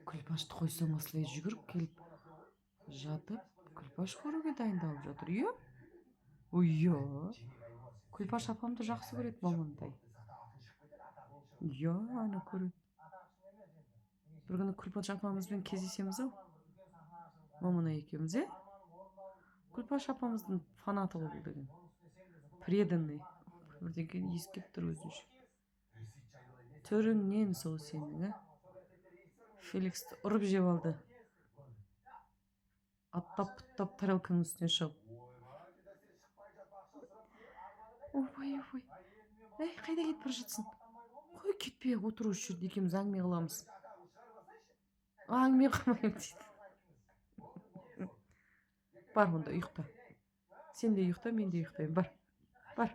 Күлпашты қойсаң осылай жүгіріп келіп жатып, күлпаш көруге дайындалып жатыр, иә? Иә. Күлпаш апамды жақсы көреді мамандай. Иә, ана көреді. Бір күні Күлпаш апамызбен кездесеміз ау. Мамана екеуміз, е? Күлпаш апамыздың фанаты ғой бұл деген. Преданный. Бірдеңені ескеп тұр өзінше. Түріңнен сол сенің, Феликсті ұрып жеп алды. Аттап-пұттап тарелканың үстіне шығып. Ой. Ей, қайда кетіп бара жатсың? Қой, кетпей отыр осы жерде, екеуміз әңгіме қыламыз. Әңгіме қылмаймын дейді. Бар, онда ұйықта. Сен де ұйықта, мен де ұйықтаймын. Бар.